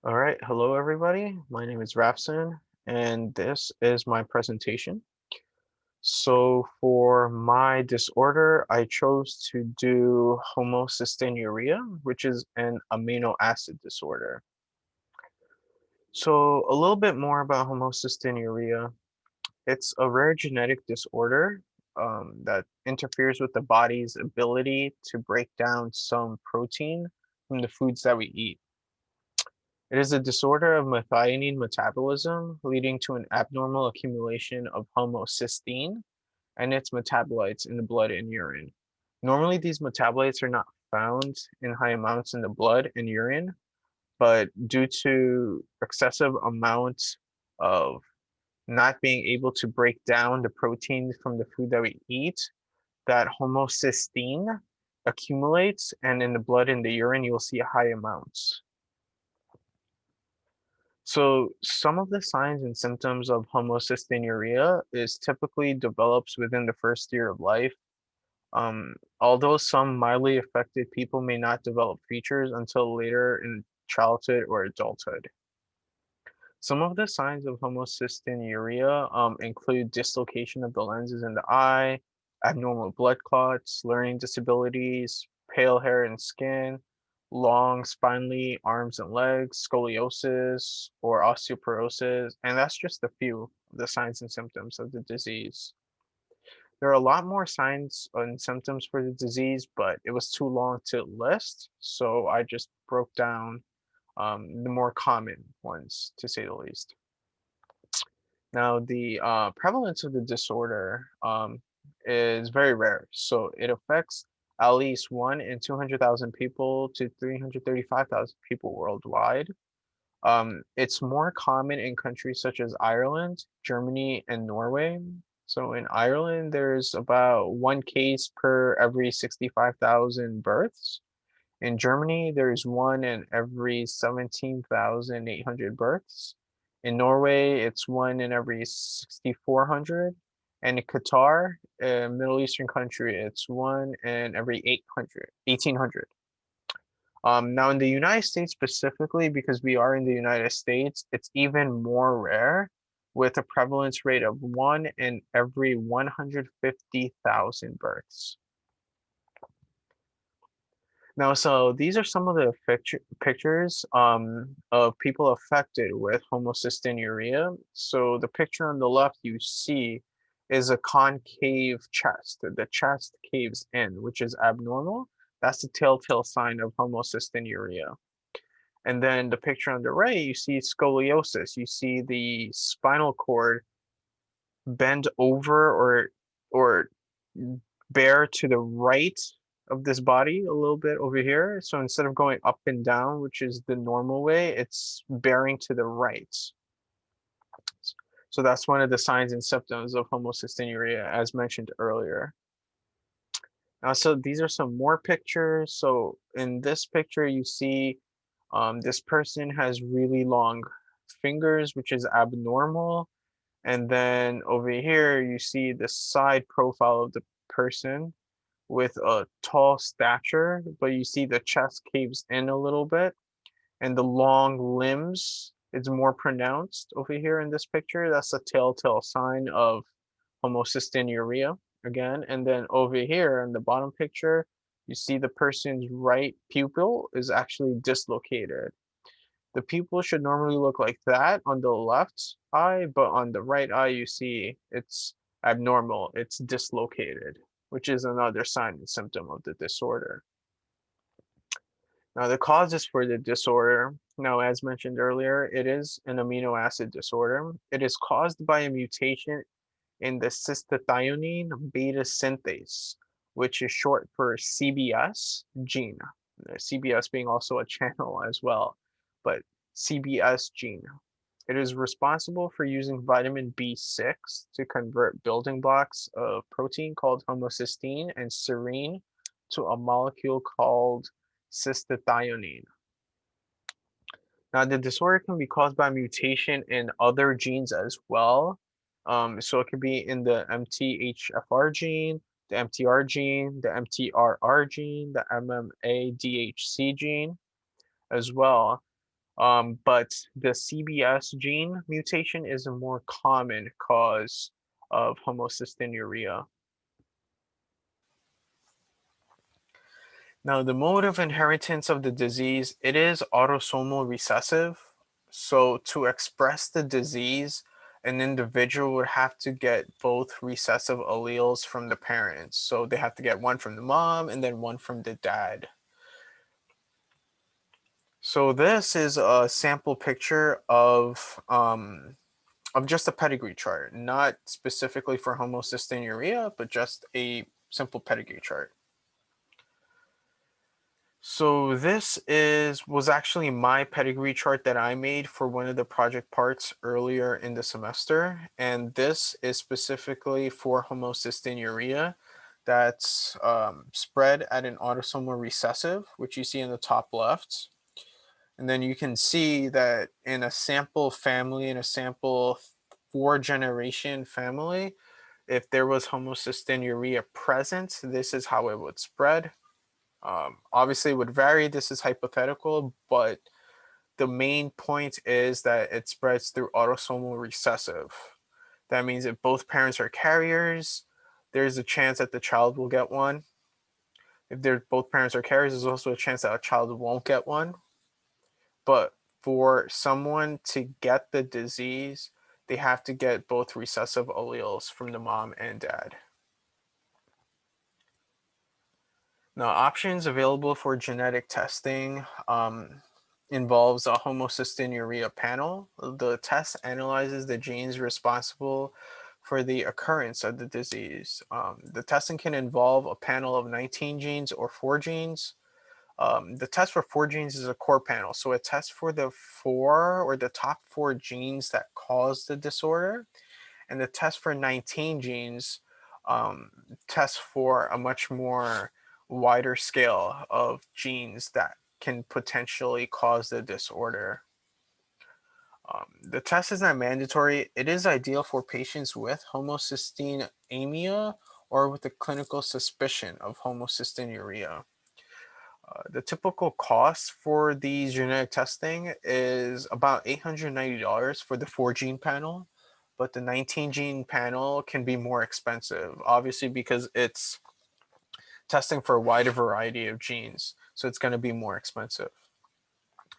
All right, hello everybody. My name is Rafson, and this is my presentation. So for my disorder, I chose to do homocystinuria, which is an amino acid disorder. So a little bit more about homocystinuria. It's a rare genetic disorder that interferes with the body's ability to break down some protein from the foods that we eat. It is a disorder of methionine metabolism, leading to an abnormal accumulation of homocysteine and its metabolites in the blood and urine. Normally, these metabolites are not found in high amounts in the blood and urine, but due to excessive amounts of not being able to break down the proteins from the food that we eat, that homocysteine accumulates, and in the blood and the urine, you'll see high amounts. So some of the signs and symptoms of homocystinuria is typically develops within the first year of life. Although some mildly affected people may not develop features until later in childhood or adulthood. Some of the signs of homocystinuria include dislocation of the lenses in the eye, abnormal blood clots, learning disabilities, pale hair and skin, long spindly arms and legs, scoliosis, or osteoporosis, and that's just a few of the signs and symptoms of the disease. There are a lot more signs and symptoms for the disease, but it was too long to list, so I just broke down the more common ones, to say the least. Now, the prevalence of the disorder is very rare. So it affects at least 1 in 200,000 people to 335,000 people worldwide. It's more common in countries such as Ireland, Germany, and Norway. So in Ireland, there's about one case per every 65,000 births. In Germany, there's one in every 17,800 births. In Norway, it's one in every 6,400. And in Qatar, a Middle Eastern country, it's one in every 1,800. Now, in the United States specifically, because we are in the United States, it's even more rare with a prevalence rate of one in every 150,000 births. Now, so these are some of the pictures of people affected with homocystinuria. So the picture on the left you see is a concave chest. The chest caves in, which is abnormal. That's the telltale sign of homocystinuria. And then the picture on the right, you see scoliosis. You see the spinal cord bend over or bear to the right of this body a little bit over here. So instead of going up and down, which is the normal way, it's bearing to the right. So that's one of the signs and symptoms of homocystinuria, as mentioned earlier. So these are some more pictures. So in this picture, you see this person has really long fingers, which is abnormal. And then over here, you see the side profile of the person with a tall stature, but you see the chest caves in a little bit, and the long limbs is more pronounced over here in this picture. That's a telltale sign of homocystinuria again. And then over here in the bottom picture, you see the person's right pupil is actually dislocated. The pupil should normally look like that on the left eye, but on the right eye, you see it's abnormal, it's dislocated, which is another sign and symptom of the disorder. Now, the causes for the disorder, now, as mentioned earlier, it is an amino acid disorder. It is caused by a mutation in the cystathionine beta synthase, which is short for CBS gene. CBS being also a channel as well, but CBS gene. It is responsible for using vitamin B6 to convert building blocks of protein called homocysteine and serine to a molecule called cystathionine. Now, the disorder can be caused by mutation in other genes as well. So it could be in the MTHFR gene, the MTR gene, the MTRR gene, the MMADHC gene as well. But the CBS gene mutation is a more common cause of homocystinuria. Now, the mode of inheritance of the disease, it is autosomal recessive. So to express the disease, an individual would have to get both recessive alleles from the parents. So they have to get one from the mom and then one from the dad. So this is a sample picture of just a pedigree chart, not specifically for homocystinuria, but just a simple pedigree chart. So this was actually my pedigree chart that I made for one of the project parts earlier in the semester, and this is specifically for homocystinuria that's spread at an autosomal recessive, which you see in the top left. And then you can see that in a sample family, in a sample 4-generation family, if there was homocystinuria present, this is how it would spread. Obviously, it would vary. This is hypothetical, but the main point is that it spreads through autosomal recessive. That means if both parents are carriers, there's a chance that the child will get one. If both parents are carriers, there's also a chance that a child won't get one. But for someone to get the disease, they have to get both recessive alleles from the mom and dad. Now, options available for genetic testing involves a homocystinuria panel. The test analyzes the genes responsible for the occurrence of the disease. The testing can involve a panel of 19 genes or 4 genes. The test for 4 genes is a core panel, so it tests for the top 4 genes that cause the disorder, and the test for 19 genes tests for a much more wider scale of genes that can potentially cause the disorder. The test is not mandatory. It is ideal for patients with homocystinemia or with a clinical suspicion of homocystinuria. The typical cost for these genetic testing is about $890 for the 4-gene panel, but the 19-gene panel can be more expensive, obviously because it's testing for a wider variety of genes, so it's going to be more expensive.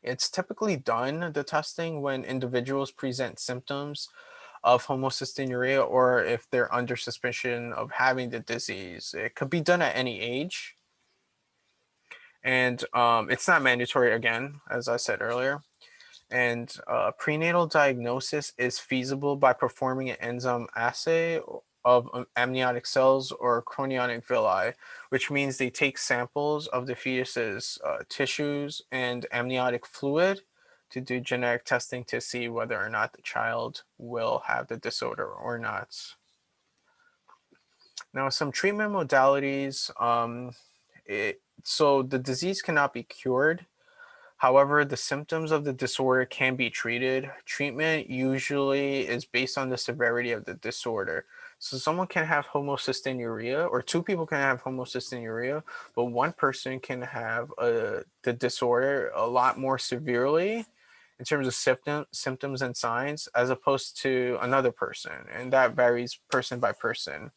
It's typically done, the testing, when individuals present symptoms of homocystinuria or if they're under suspicion of having the disease. It could be done at any age. And it's not mandatory, again, as I said earlier. And prenatal diagnosis is feasible by performing an enzyme assay of amniotic cells or chorionic villi, which means they take samples of the fetus's tissues and amniotic fluid to do genetic testing to see whether or not the child will have the disorder or not. Now, some treatment modalities. So the disease cannot be cured. However, the symptoms of the disorder can be treated. Treatment usually is based on the severity of the disorder. So someone can have homocystinuria, or 2 people can have homocystinuria, but one person can have the disorder a lot more severely in terms of symptoms and signs as opposed to another person. And that varies person by person.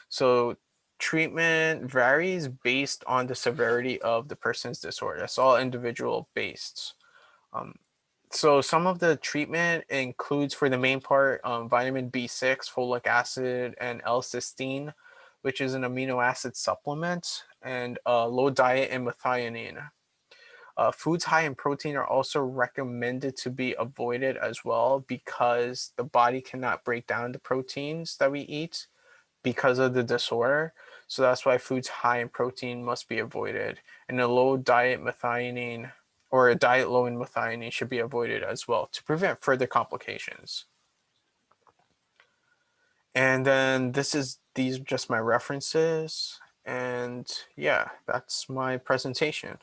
So treatment varies based on the severity of the person's disorder. It's all individual based. Um, so some of the treatment includes, for the main part, vitamin B6, folic acid, and L-cysteine, which is an amino acid supplement, and low diet in methionine. Foods high in protein are also recommended to be avoided as well because the body cannot break down the proteins that we eat because of the disorder. So that's why foods high in protein must be avoided. And a low diet methionine or a diet low in methionine should be avoided as well to prevent further complications. And then these are just my references. And yeah, that's my presentation.